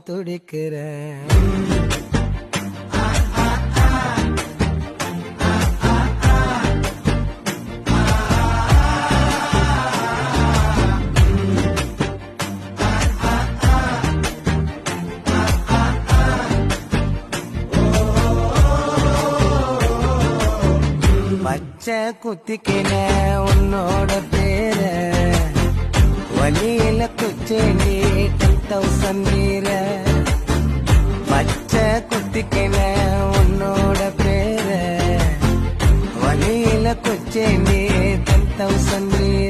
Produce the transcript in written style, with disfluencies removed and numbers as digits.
துடிக்கிறேன். பச்சை குத்திக்கின உன்னோட பேர வழியில குச்சேண்டி 10,000 வீர. பச்சை குத்திக்கின உன்னோட பேர வழியில குச்சேண்டி 10,000 வீர.